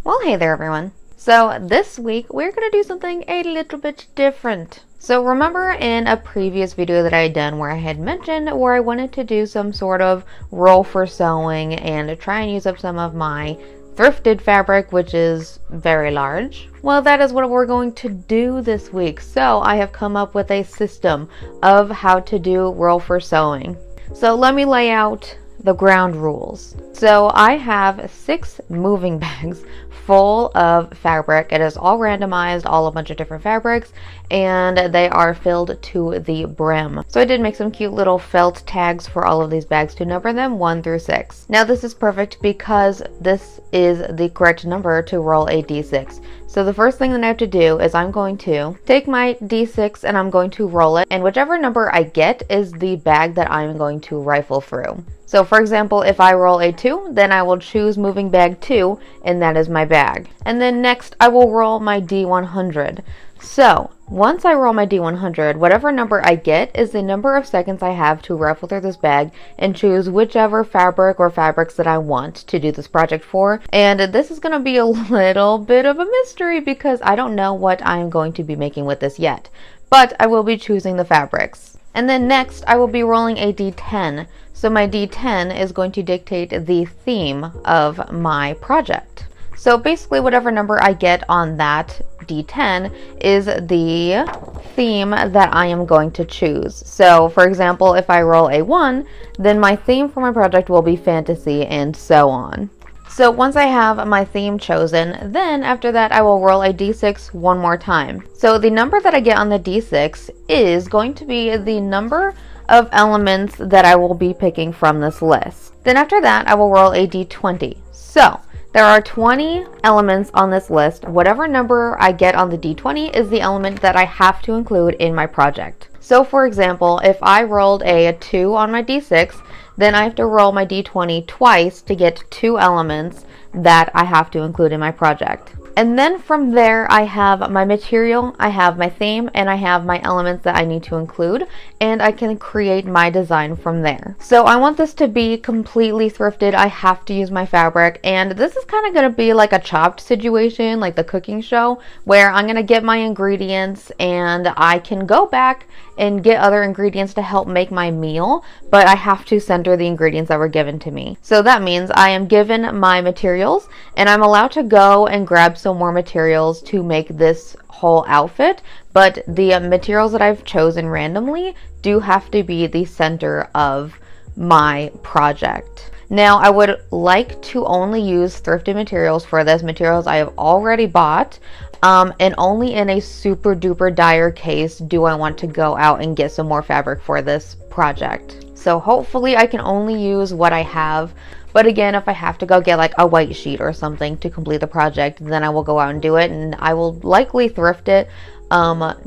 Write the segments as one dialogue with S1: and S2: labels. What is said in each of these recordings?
S1: Well, hey there everyone. So this week we're going to do something a little bit different. So remember in a previous video that I had done where I had mentioned where I wanted to do some sort of roll for sewing and try and use up some of my thrifted fabric, which is very large? Well, that is what we're going to do this week. So I have come up with a system of how to do roll for sewing. So let me lay out the ground rules. So I have 6 moving bags full of fabric. It is all randomized, all a bunch of different fabrics, and they are filled to the brim. So I did make some cute little felt tags for all of these bags to number them 1 through 6. Now this is perfect because this is the correct number to roll a d6. So the first thing that I have to do is I'm going to take my d6 and I'm going to roll it, and whichever number I get is the bag that I'm going to rifle through. So for example, if I roll a 2, then I will choose moving bag 2, and that is my bag. And then next I will roll my d100. So once I roll my d100, whatever number I get is the number of seconds I have to rifle through this bag and choose whichever fabric or fabrics that I want to do this project for. And this is going to be a little bit of a mystery because I don't know what I'm going to be making with this yet, but I will be choosing the fabrics. And then next I will be rolling a d10. So my d10 is going to dictate the theme of my project. So basically whatever number I get on that d10 is the theme that I am going to choose. So for example, if I roll a 1, then my theme for my project will be fantasy and so on. So once I have my theme chosen, then after that I will roll a d6 one more time. So the number that I get on the d6 is going to be the number of elements that I will be picking from this list. Then after that I will roll a d20. So there are 20 elements on this list. Whatever number I get on the d20 is the element that I have to include in my project. So for example, if I rolled a 2 on my d6, then I have to roll my d20 twice to get 2 elements that I have to include in my project. And then from there I have my material, I have my theme, and I have my elements that I need to include, and I can create my design from there. So I want this to be completely thrifted. I have to use my fabric, and this is kind of going to be like a Chopped situation, like the cooking show, where I'm going to get my ingredients and I can go back and get other ingredients to help make my meal, but I have to center the ingredients that were given to me. So that means I am given my materials and I'm allowed to go and grab some more materials to make this whole outfit, but the materials that I've chosen randomly do have to be the center of my project. Now I would like to only use thrifted materials for this, materials I have already bought, and only in a super duper dire case do I want to go out and get some more fabric for this project. So hopefully I can only use what I have, but again, if I have to go get like a white sheet or something to complete the project, then I will go out and do it, and I will likely thrift it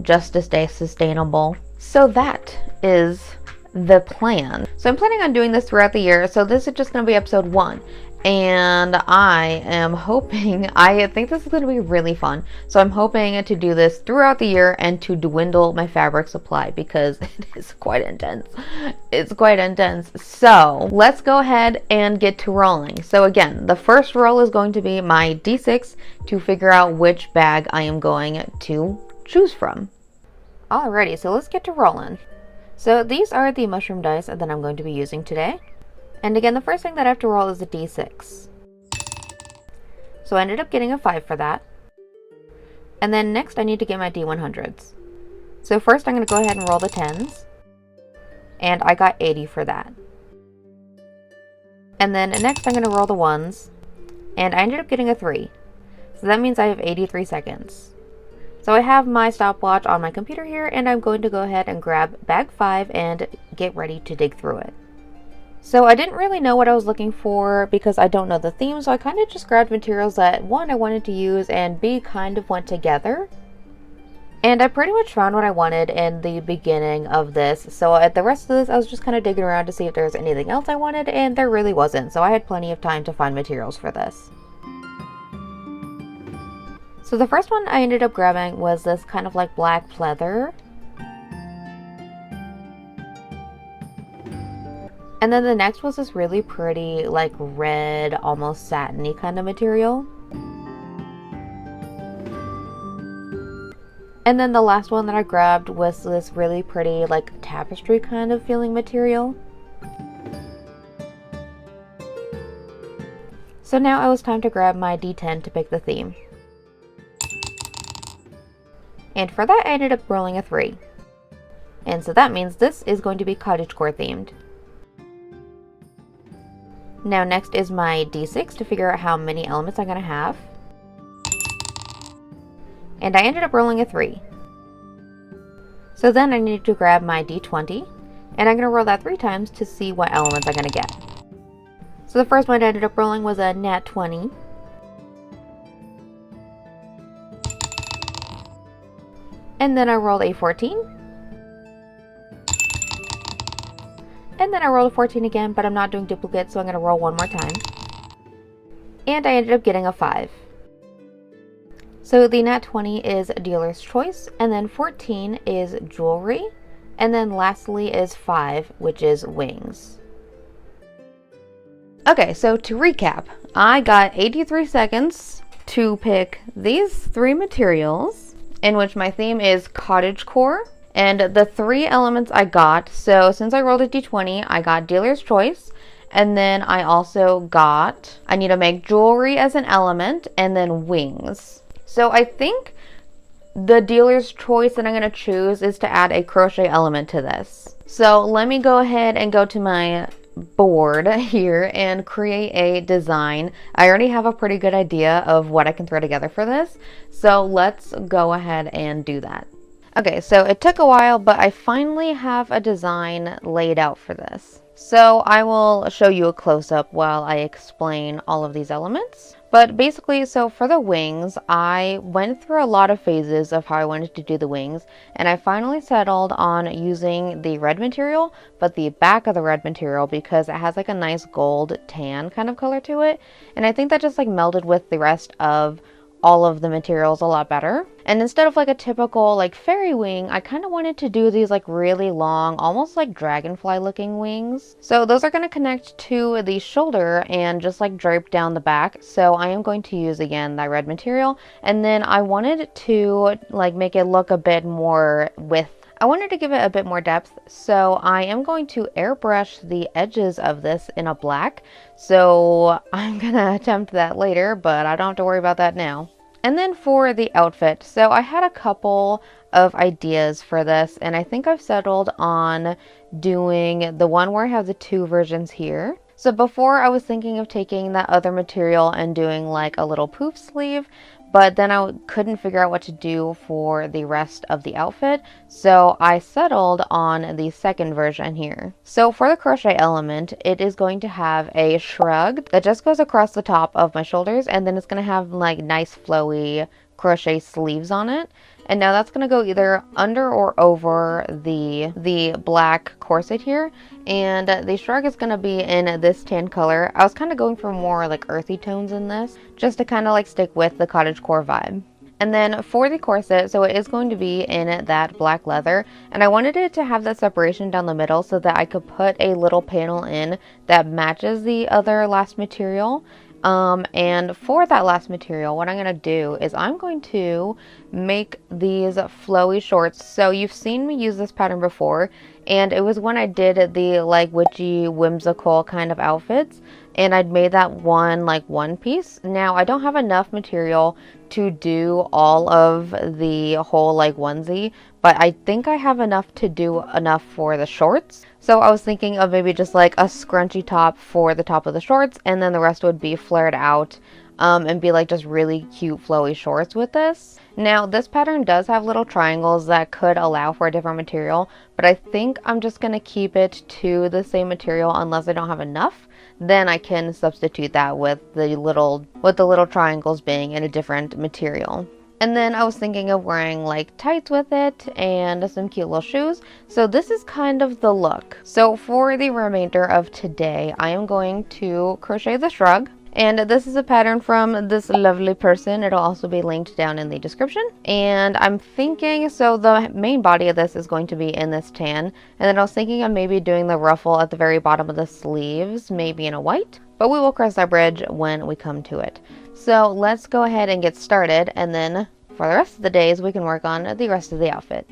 S1: just to stay sustainable. So that is the plan. So I'm planning on doing this throughout the year, so this is just going to be episode 1. And I am hoping, I think this is going to be really fun. So I'm hoping to do this throughout the year and to dwindle my fabric supply because it is quite intense. It's quite intense. So let's go ahead and get to rolling. So again, the first roll is going to be my d6 to figure out which bag I am going to choose from. Alrighty, so let's get to rolling. So these are the mushroom dice that I'm going to be using today. And again, the first thing that I have to roll is a d6. So I ended up getting a 5 for that. And then next I need to get my d100s. So first I'm going to go ahead and roll the 10s. And I got 80 for that. And then next I'm going to roll the 1s. And I ended up getting a 3. So that means I have 83 seconds. So I have my stopwatch on my computer here, and I'm going to go ahead and grab bag 5 and get ready to dig through it. So I didn't really know what I was looking for because I don't know the theme, so I kind of just grabbed materials that 1, I wanted to use, and B, kind of went together. And I pretty much found what I wanted in the beginning of this, so at the rest of this I was just kind of digging around to see if there was anything else I wanted, and there really wasn't, so I had plenty of time to find materials for this. So the first one I ended up grabbing was this kind of like black pleather. And then the next was this really pretty, like red, almost satiny kind of material. And then the last one that I grabbed was this really pretty like tapestry kind of feeling material. So now it was time to grab my D10 to pick the theme. And for that I ended up rolling a 3. And so that means this is going to be cottagecore themed. Now next is my D6 to figure out how many elements I'm going to have. And I ended up rolling a 3. So then I need to grab my D20, and I'm going to roll that 3 times to see what elements I'm going to get. So the first one I ended up rolling was a nat 20. And then I rolled a 14. And then I rolled a 14 again, but I'm not doing duplicates, so I'm going to roll one more time. And I ended up getting a 5. So the nat 20 is dealer's choice, and then 14 is jewelry, and then lastly is 5, which is wings. Okay, so to recap, I got 83 seconds to pick these 3 materials, in which my theme is cottagecore, and the 3 elements I got, so since I rolled a d20, I got dealer's choice, and then I also got, I need to make jewelry as an element, and then wings. So I think the dealer's choice that I'm going to choose is to add a crochet element to this. So let me go ahead and go to my board here and create a design. I already have a pretty good idea of what I can throw together for this. So let's go ahead and do that. Okay, so it took a while, but I finally have a design laid out for this. So I will show you a close-up while I explain all of these elements. But basically, so for the wings, I went through a lot of phases of how I wanted to do the wings, and I finally settled on using the red material, but the back of the red material because it has like a nice gold tan kind of color to it, and I think that just like melded with the rest of all of the materials a lot better. And instead of like a typical like fairy wing, I kind of wanted to do these like really long, almost like dragonfly looking wings. So those are going to connect to the shoulder and just like drape down the back. So I am going to use again that red material, and then I wanted to like make it look a bit more I wanted to give it a bit more depth, so I am going to airbrush the edges of this in a black. So I'm gonna attempt that later, but I don't have to worry about that now. And then for the outfit, so I had a couple of ideas for this, and I think I've settled on doing the one where I have the 2 versions here. So before I was thinking of taking that other material and doing like a little poof sleeve, but then I couldn't figure out what to do for the rest of the outfit, so I settled on the second version here. So for the crochet element, it is going to have a shrug that just goes across the top of my shoulders, and then it's going to have like nice flowy crochet sleeves on it. And now that's going to go either under or over the black corset here. And the shrug is going to be in this tan color. I was kind of going for more like earthy tones in this, just to kind of like stick with the cottagecore vibe. And then for the corset, so it is going to be in that black leather, and I wanted it to have that separation down the middle so that I could put a little panel in that matches the other last material. And for that last material, what I'm going to do is I'm going to make these flowy shorts. So you've seen me use this pattern before, and it was when I did the like witchy, whimsical kind of outfits, and I'd made that one piece. Now I don't have enough material to do all of the whole like onesie, but I think I have enough to do enough for the shorts. So I was thinking of maybe just like a scrunchy top for the top of the shorts, and then the rest would be flared out and be like just really cute flowy shorts with this. Now this pattern does have little triangles that could allow for a different material, but I think I'm just going to keep it to the same material unless I don't have enough. Then I can substitute that with the little triangles being in a different material. And then I was thinking of wearing like tights with it and some cute little shoes. So this is kind of the look. So for the remainder of today, I am going to crochet the shrug. And this is a pattern from this lovely person. It'll also be linked down in the description. And I'm thinking, so the main body of this is going to be in this tan. And then I was thinking of maybe doing the ruffle at the very bottom of the sleeves, maybe in a white. But we will cross that bridge when we come to it. So let's go ahead and get started and then for the rest of the days, we can work on the rest of the outfit.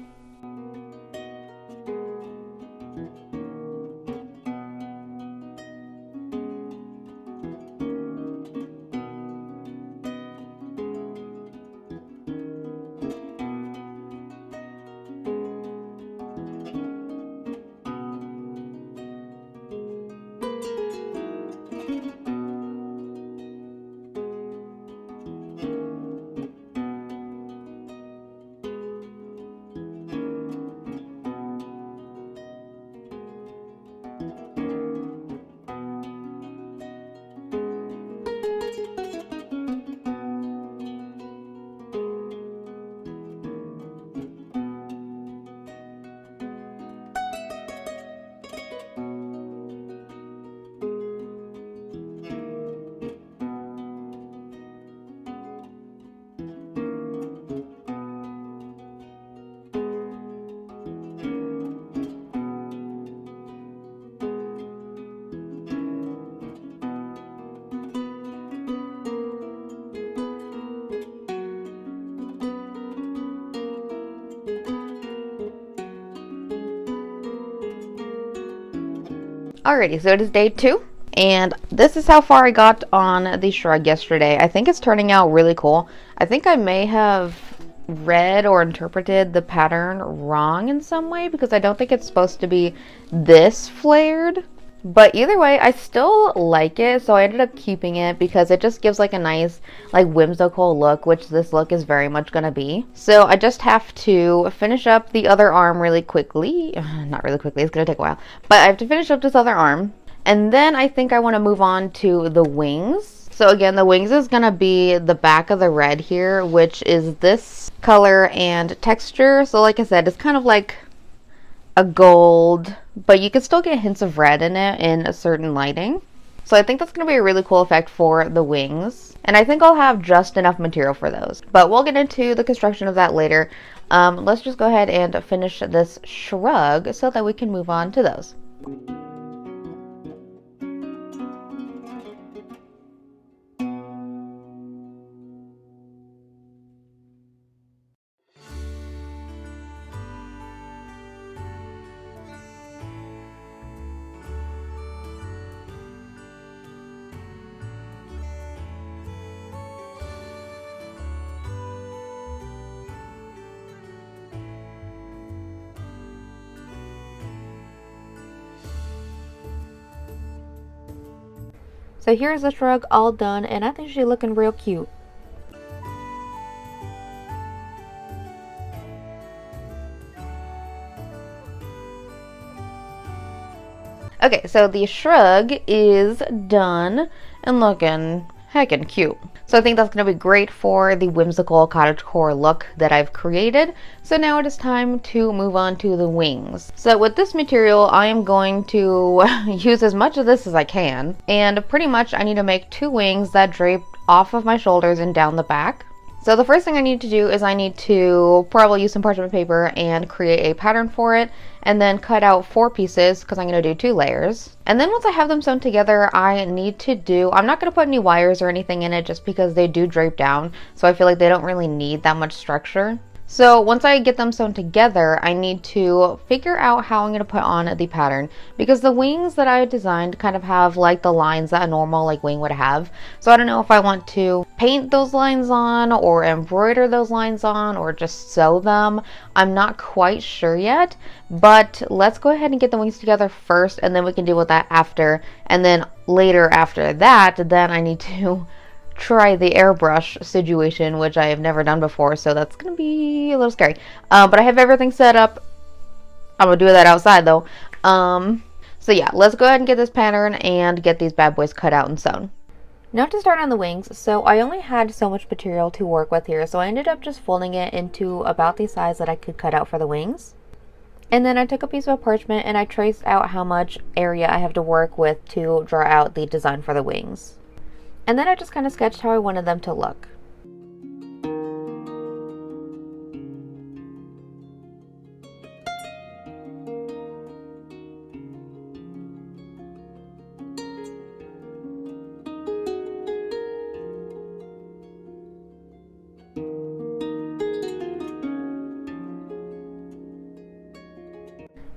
S1: Alrighty, so it is day 2, and this is how far I got on the shrug yesterday. I think it's turning out really cool. I think I may have read or interpreted the pattern wrong in some way, because I don't think it's supposed to be this flared. But either way, I still like it, so I ended up keeping it because it just gives like a nice, like, whimsical look, which this look is very much gonna be. So I just have to finish up the other arm really quickly. Not really quickly, it's gonna take a while. But I have to finish up this other arm. And then I think I want to move on to the wings. So again, the wings is gonna be the back of the red here, which is this color and texture. So like I said, it's kind of like a gold, but you can still get hints of red in it in a certain lighting. So I think that's going to be a really cool effect for the wings. And I think I'll have just enough material for those. But we'll get into the construction of that later. Let's just go ahead and finish this shrug so that we can move on to those. So here's the shrug all done, and I think she's looking real cute. Okay, so the shrug is done and looking heckin' cute. So I think that's going to be great for the whimsical cottagecore look that I've created. So now it is time to move on to the wings. So with this material, I am going to use as much of this as I can. And pretty much I need to make 2 wings that drape off of my shoulders and down the back. So the first thing I need to do is I need to probably use some parchment paper and create a pattern for it, and then cut out 4 pieces because I'm going to do 2 layers. And then once I have them sewn together, I need to do, I'm not going to put any wires or anything in it just because they do drape down, so I feel like they don't really need that much structure. So once I get them sewn together, I need to figure out how I'm going to put on the pattern, because the wings that I designed kind of have like the lines that a normal like wing would have. So I don't know if I want to paint those lines on or embroider those lines on or just sew them. I'm not quite sure yet, but let's go ahead and get the wings together first, and then we can deal with that after. And then later after that, then I need to try the airbrush situation, which I have never done before, so that's gonna be a little scary. But I have everything set up. I'm gonna do that outside though. So yeah, let's go ahead and get this pattern and get these bad boys cut out and sewn. Now to start on the wings, so I only had so much material to work with here, so I ended up just folding it into about the size that I could cut out for the wings. And then I took a piece of parchment and I traced out how much area I have to work with to draw out the design for the wings. And then I just kind of sketched how I wanted them to look.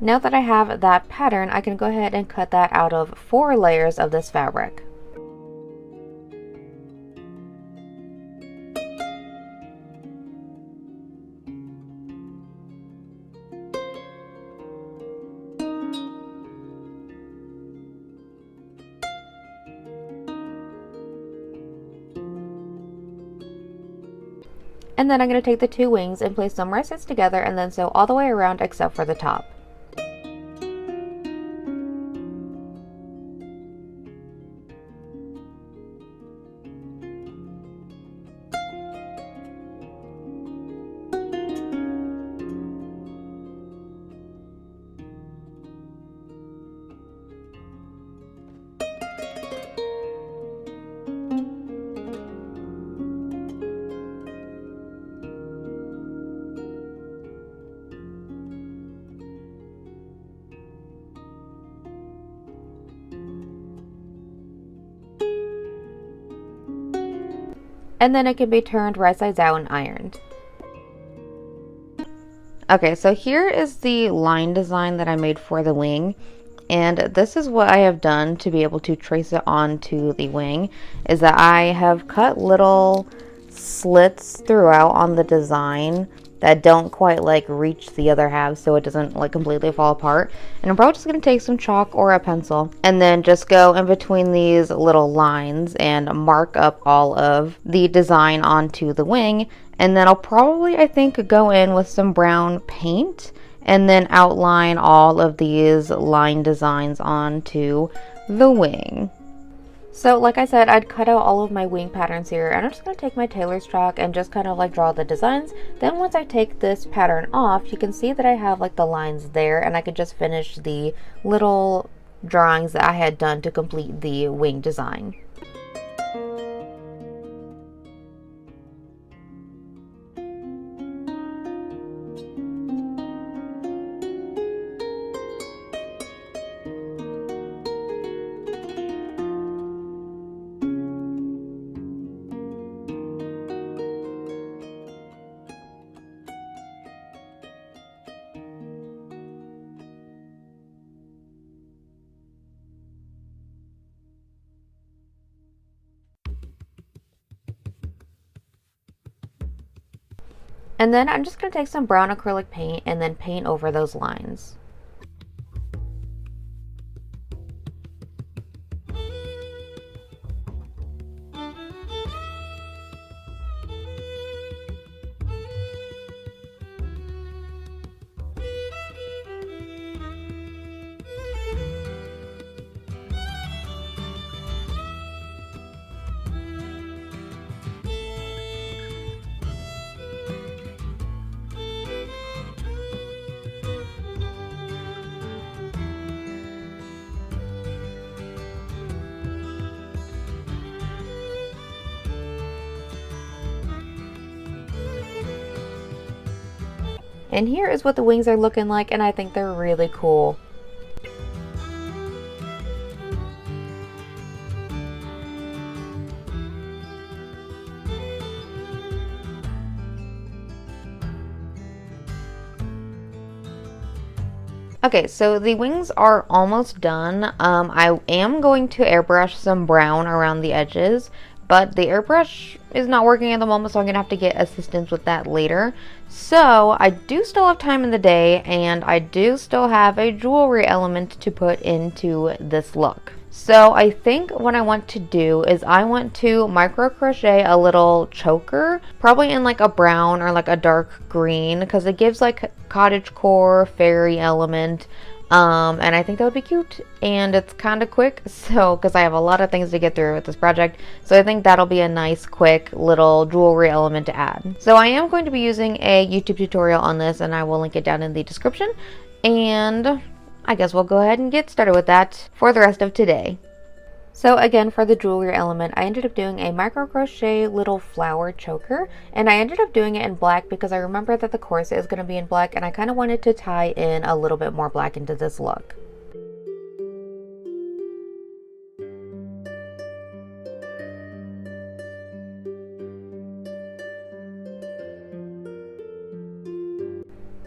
S1: Now that I have that pattern, I can go ahead and cut that out of 4 layers of this fabric. And then I'm going to take the 2 wings and place them right sides together and then sew all the way around except for the top. And then it can be turned right sides out and ironed. Okay, so here is the line design that I made for the wing, and this is what I have done to be able to trace it onto the wing, is that I have cut little slits throughout on the design that don't quite like reach the other half so it doesn't like completely fall apart. And I'm probably just going to take some chalk or a pencil and then just go in between these little lines and mark up all of the design onto the wing. And then I'll probably, I think, go in with some brown paint and then outline all of these line designs onto the wing. So like I said, I'd cut out all of my wing patterns here, and I'm just going to take my tailor's chalk and just kind of like draw the designs. Then once I take this pattern off, you can see that I have like the lines there, and I could just finish the little drawings that I had done to complete the wing design. And then I'm just going to take some brown acrylic paint and then paint over those lines. And here is what the wings are looking like, and I think they're really cool. Okay, so the wings are almost done. I am going to airbrush some brown around the edges, but the airbrush is not working at the moment, so I'm gonna have to get assistance with that later. So I do still have time in the day, and I do still have a jewelry element to put into this look. So I think what I want to do is I want to micro crochet a little choker, probably in like a brown or like a dark green, because it gives like cottage core fairy element. And I think that would be cute, and it's kind of quick, so because I have a lot of things to get through with this project, so I think that'll be a nice quick little jewelry element to add. So I am going to be using a YouTube tutorial on this, and I will link it down in the description, and I guess we'll go ahead and get started with that for the rest of today. So again, for the jewelry element, I ended up doing a micro crochet little flower choker, and I ended up doing it in black because I remember that the corset is going to be in black, and I kind of wanted to tie in a little bit more black into this look.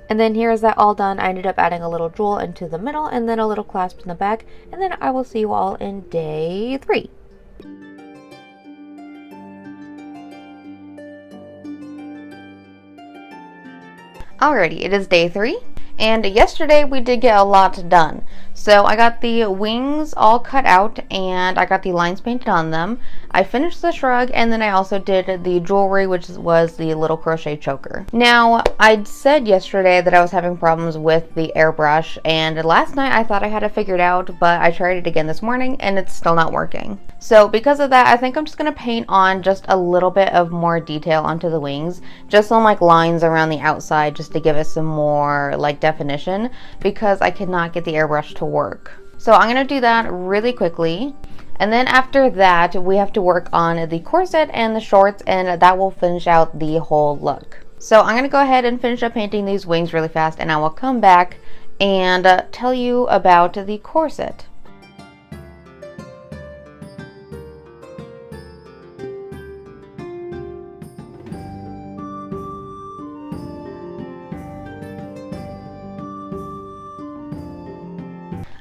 S1: And then here is that all done. I ended up adding a little jewel into the middle and then a little clasp in the back. And then I will see you all in day 3. Alrighty, it is day 3, and yesterday we did get a lot done. So I got the wings all cut out and I got the lines painted on them. I finished the shrug, and then I also did the jewelry, which was the little crochet choker. Now, I said yesterday that I was having problems with the airbrush, and last night I thought I had it figured out, but I tried it again this morning and it's still not working. So because of that, I think I'm just going to paint on just a little bit of more detail onto the wings, just some like lines around the outside, just to give it some more like definition, because I cannot get the airbrush to work. So I'm going to do that really quickly. And then after that, we have to work on the corset and the shorts, and that will finish out the whole look. So I'm going to go ahead and finish up painting these wings really fast, and I will come back and tell you about the corset.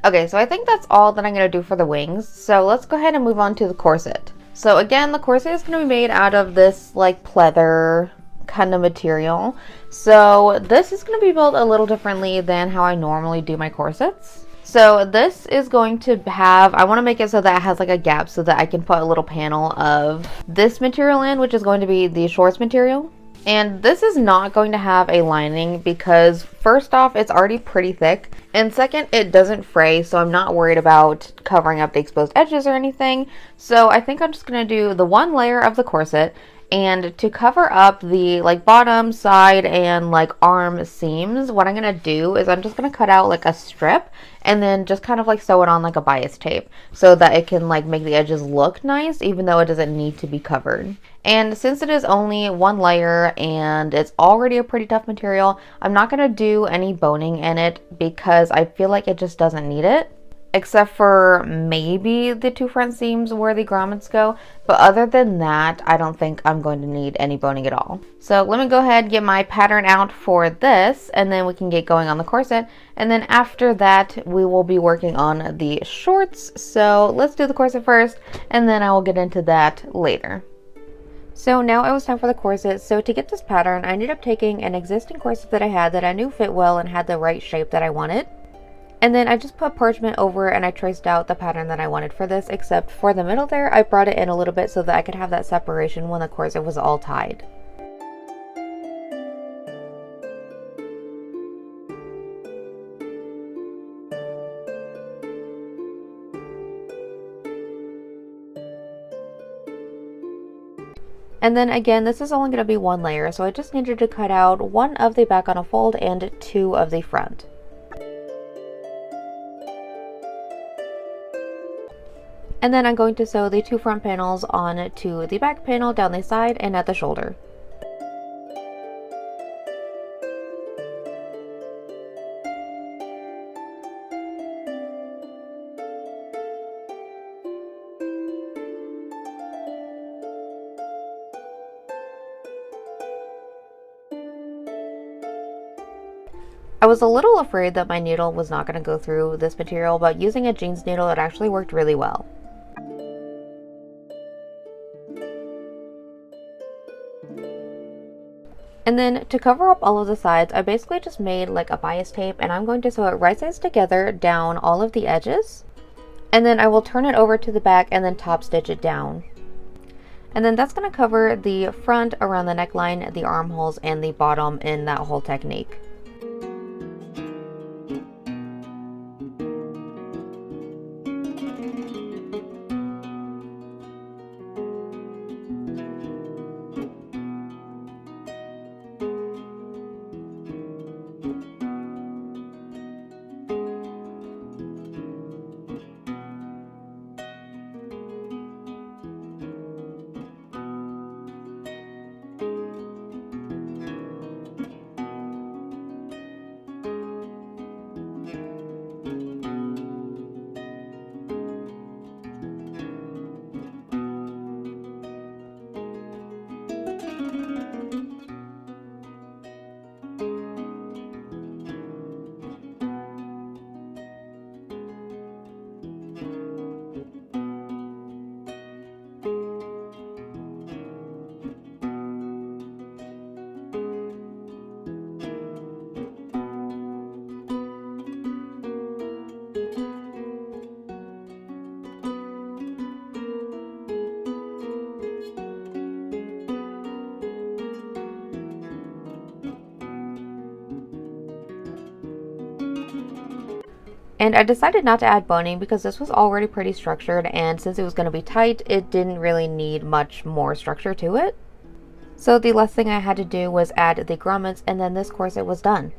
S1: Okay, so I think that's all that I'm going to do for the wings. So let's go ahead and move on to the corset. So again, the corset is going to be made out of this like pleather kind of material. So this is going to be built a little differently than how I normally do my corsets. So this is going to have, I want to make it so that it has like a gap so that I can put a little panel of this material in, which is going to be the shorts material. And this is not going to have a lining because first off, it's already pretty thick, and second, it doesn't fray, so I'm not worried about covering up the exposed edges or anything. So I think I'm just going to do the one layer of the corset, and to cover up the like bottom, side, and like arm seams, what I'm going to do is I'm just going to cut out like a strip and then just kind of like sew it on like a bias tape so that it can like make the edges look nice even though it doesn't need to be covered. And since it is only one layer and it's already a pretty tough material, I'm not going to do any boning in it because I feel like it just doesn't need it. Except for maybe the 2 front seams where the grommets go. But other than that, I don't think I'm going to need any boning at all. So let me go ahead and get my pattern out for this, and then we can get going on the corset. And then after that, we will be working on the shorts. So let's do the corset first, and then I will get into that later. So now it was time for the corset. So to get this pattern, I ended up taking an existing corset that I had that I knew fit well and had the right shape that I wanted. And then I just put parchment over and I traced out the pattern that I wanted for this, except for the middle there, I brought it in a little bit so that I could have that separation when the corset was all tied. And then again, this is only going to be one layer, so I just needed to cut out one of the back on a fold and 2 of the front. And then I'm going to sew the 2 front panels on to the back panel down the side and at the shoulder. I was a little afraid that my needle was not going to go through this material, but using a jeans needle, it actually worked really well. And then to cover up all of the sides, I basically just made like a bias tape, and I'm going to sew it right sides together down all of the edges. And then I will turn it over to the back and then top stitch it down. And then that's going to cover the front around the neckline, the armholes, and the bottom in that whole technique. And I decided not to add boning because this was already pretty structured, and since it was going to be tight, it didn't really need much more structure to it. So the last thing I had to do was add the grommets, and then this corset was done.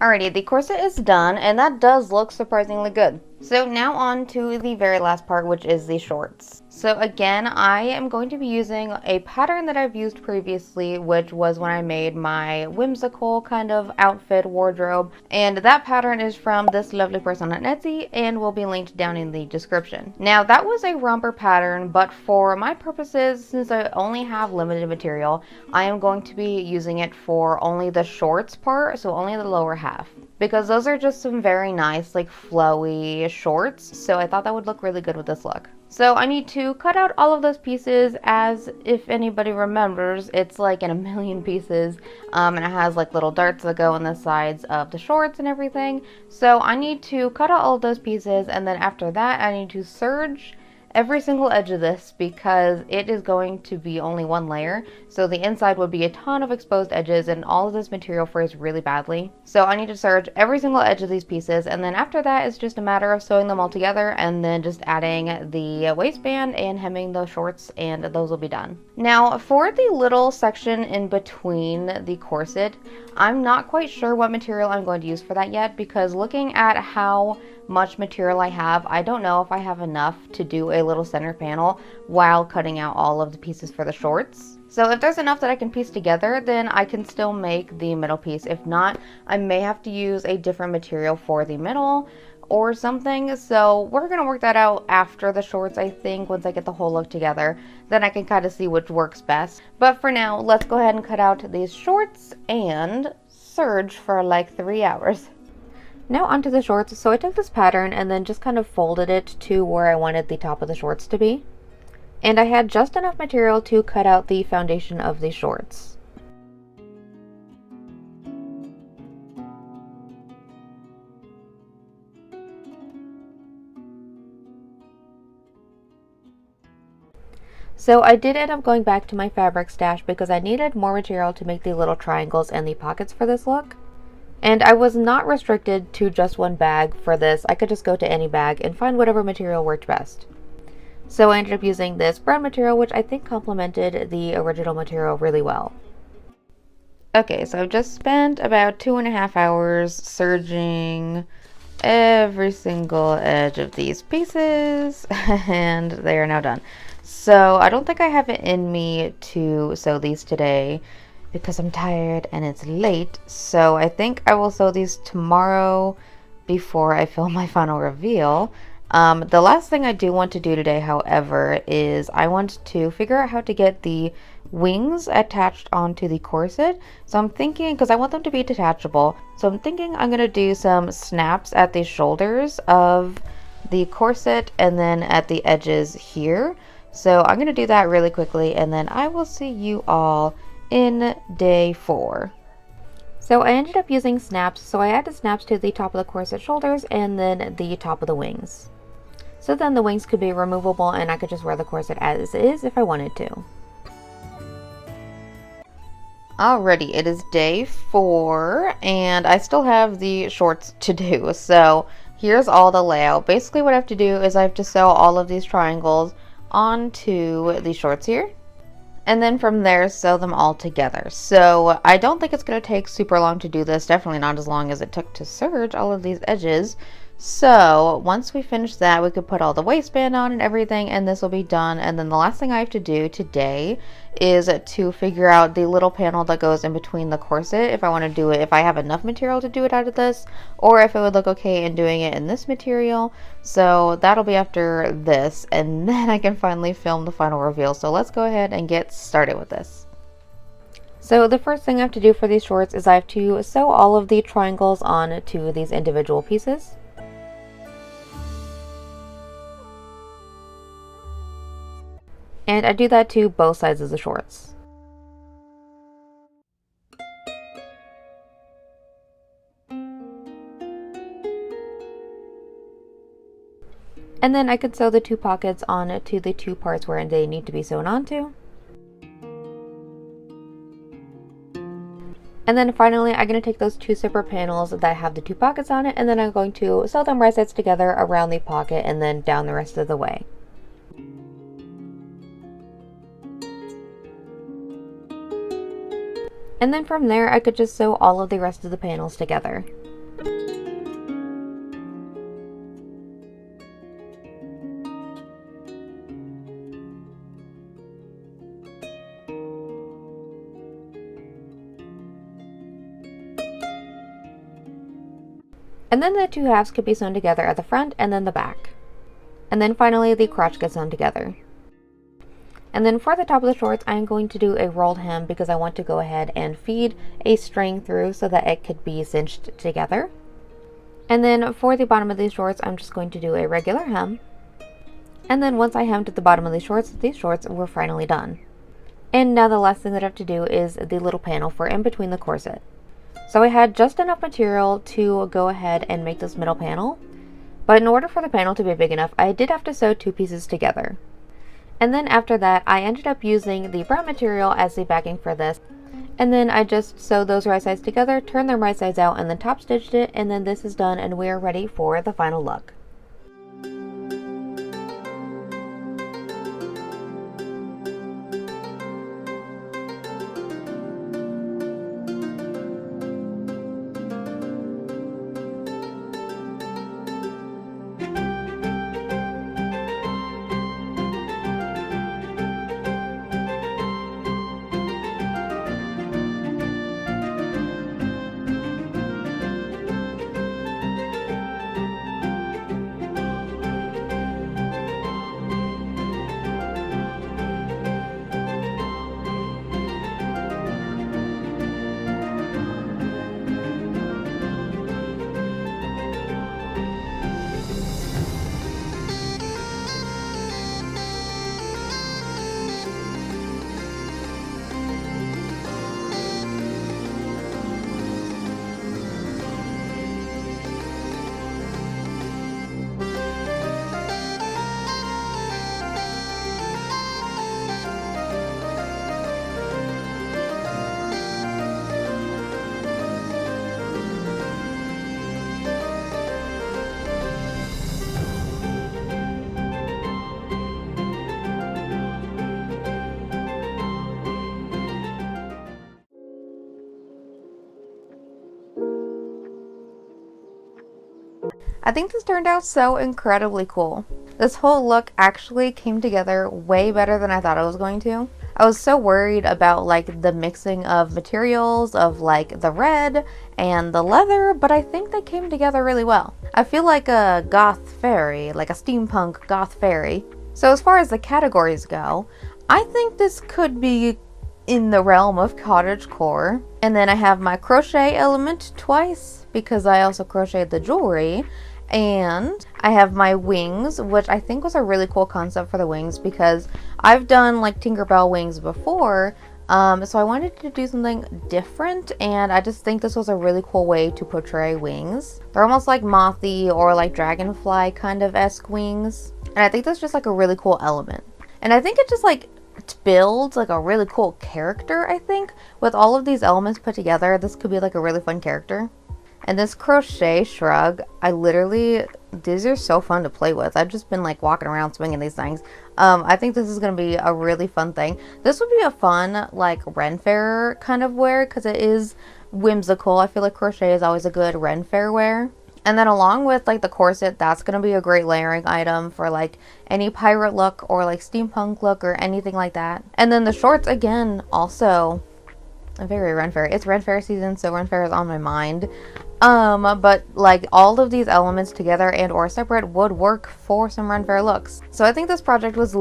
S1: Alrighty, the corset is done, and that does look surprisingly good. So now on to the very last part, which is the shorts. So again, I am going to be using a pattern that I've used previously, which was when I made my whimsical kind of outfit wardrobe. And that pattern is from this lovely person on Etsy and will be linked down in the description. Now that was a romper pattern, but for my purposes, since I only have limited material, I am going to be using it for only the shorts part, so only the lower half. Because those are just some very nice, like, flowy shorts, so I thought that would look really good with this look. So I need to cut out all of those pieces, as if anybody remembers, it's like in a million pieces, and it has like little darts that go on the sides of the shorts and everything. So I need to cut out all of those pieces, and then after that I need to serge every single edge of this because it is going to be only one layer, so the inside would be a ton of exposed edges and all of this material frays really badly. So I need to serge every single edge of these pieces, and then after that it's just a matter of sewing them all together and then just adding the waistband and hemming those shorts, and those will be done. Now for the little section in between the corset, I'm not quite sure what material I'm going to use for that yet, because looking at how much material I have, I don't know if I have enough to do a little center panel while cutting out all of the pieces for the shorts. So if there's enough that I can piece together, then I can still make the middle piece. If not, I may have to use a different material for the middle or something. So we're gonna work that out after the shorts, I think. Once I get the whole look together, then I can kind of see which works best. But for now, let's go ahead and cut out these shorts and serge for like 3 hours. Now onto the shorts. So I took this pattern and then just kind of folded it to where I wanted the top of the shorts to be. And I had just enough material to cut out the foundation of the shorts. So I did end up going back to my fabric stash because I needed more material to make the little triangles and the pockets for this look. And I was not restricted to just one bag for this. I could just go to any bag and find whatever material worked best. So I ended up using this brown material, which I think complemented the original material really well. Okay, so I've just spent about 2.5 hours serging every single edge of these pieces, and they are now done. So I don't think I have it in me to sew these today, because I'm tired and it's late. So I think I will sew these tomorrow before I film my final reveal. The last thing I do want to do today, however, is I want to figure out how to get the wings attached onto the corset. So I'm thinking, because I want them to be detachable, so I'm thinking I'm going to do some snaps at the shoulders of the corset and then at the edges here. So I'm going to do that really quickly, and then I will see you all in day 4. So I ended up using snaps, so I added snaps to the top of the corset shoulders and then the top of the wings. So then the wings could be removable and I could just wear the corset as is if I wanted to. Alrighty, it is day 4 and I still have the shorts to do. So here's all the layout. Basically what I have to do is I have to sew all of these triangles onto the shorts here, and then from there sew them all together. So I don't think it's going to take super long to do this, definitely not as long as it took to serge all of these edges. So once we finish that, we could put all the waistband on and everything, and this will be done. And then the last thing I have to do today is to figure out the little panel that goes in between the corset, if I want to do it, if I have enough material to do it out of this, or if it would look okay in doing it in this material. So that'll be after this, and then I can finally film the final reveal. So let's go ahead and get started with this. So the first thing I have to do for these shorts is I have to sew all of the triangles on to these individual pieces. And I do that to both sides of the shorts. And then I can sew the 2 pockets on to the 2 parts where they need to be sewn onto. And then finally, I'm going to take those two separate panels that have the two pockets on it, and then I'm going to sew them right sides together around the pocket and then down the rest of the way. And then from there, I could just sew all of the rest of the panels together. And then the two halves could be sewn together at the front and then the back. And then finally the crotch gets sewn together. And then for the top of the shorts, I'm going to do a rolled hem because I want to go ahead and feed a string through so that it could be cinched together. And then for the bottom of these shorts, I'm just going to do a regular hem. And then once I hemmed the bottom of these shorts were finally done. And now the last thing that I have to do is the little panel for in between the corset. So I had just enough material to go ahead and make this middle panel, but in order for the panel to be big enough, I did have to sew two pieces together. And then after that, I ended up using the brown material as the backing for this, and then I just sewed those right sides together, turned them right sides out, and then top stitched it, and then this is done and we are ready for the final look. I think this turned out so incredibly cool. This whole look actually came together way better than I thought it was going to. I was so worried about like the mixing of materials of like the red and the leather, but I think they came together really well. I feel like a goth fairy, like a steampunk goth fairy. So as far as the categories go, I think this could be in the realm of cottagecore. And then I have my crochet element twice because I also crocheted the jewelry. And I have my wings, which I think was a really cool concept for the wings because I've done like Tinkerbell wings before, so I wanted to do something different, and I just think this was a really cool way to portray wings. They're almost like mothy or like dragonfly kind of esque wings, and I think that's just like a really cool element. And I think it just like builds like a really cool character. I think with all of these elements put together, this could be like a really fun character. And this crochet shrug, these are so fun to play with. I've just been like walking around swinging these things. I think this is going to be a really fun thing. This would be a fun like Ren Fair kind of wear because it is whimsical. I feel like crochet is always a good Ren Fair wear. And then along with like the corset, that's going to be a great layering item for like any pirate look or like steampunk look or anything like that. And then the shorts, again, also very Ren Fair. It's Ren Fair season, so Ren Fair is on my mind. But like all of these elements together and or separate would work for some Ren Fair looks. So I think this project was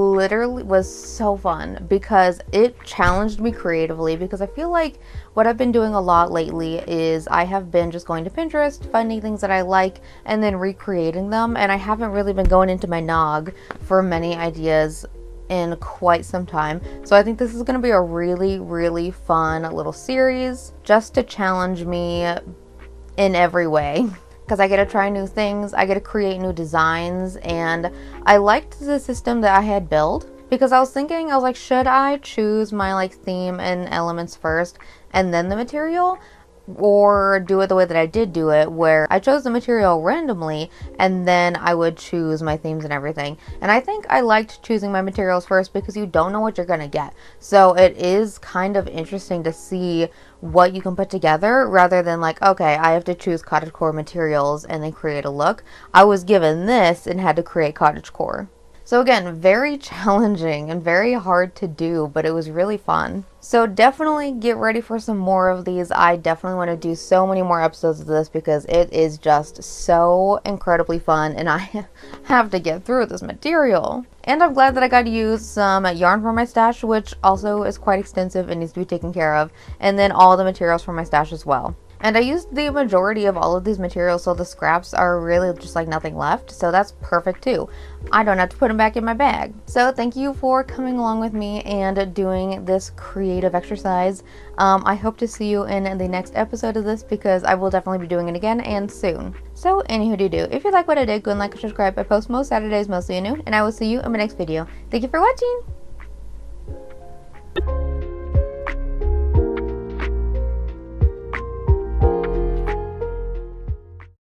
S1: so fun because it challenged me creatively, because I feel like what I've been doing a lot lately is I have been just going to Pinterest, finding things that I like, and then recreating them, and I haven't really been going into my nog for many ideas in quite some time. So I think this is going to be a really fun little series just to challenge me in every way, because I get to try new things, I get to create new designs, and I liked the system that I had built because I was like, should I choose my like theme and elements first and then the material? or do it the way that I did do it, where I chose the material randomly and then I would choose my themes and everything. And I think I liked choosing my materials first because you don't know what you're gonna get. So it is kind of interesting to see what you can put together rather than like, okay, I have to choose cottagecore materials and then create a look. I was given this and had to create cottagecore. So again, very challenging and very hard to do, but it was really fun. So definitely get ready for some more of these. I definitely want to do so many more episodes of this because it is just so incredibly fun and I have to get through this material. And I'm glad that I got to use some yarn from my stash, which also is quite extensive and needs to be taken care of, and then all the materials from my stash as well. And I used the majority of all of these materials, so the scraps are really just like nothing left, so that's perfect too. I don't have to put them back in my bag. So thank you for coming along with me and doing this creative exercise. I hope to see you in the next episode of this because I will definitely be doing it again and soon. So anywho do, if you like what I did, go and like and subscribe. I post most Saturdays, mostly at noon, and I will see you in my next video. Thank you for watching!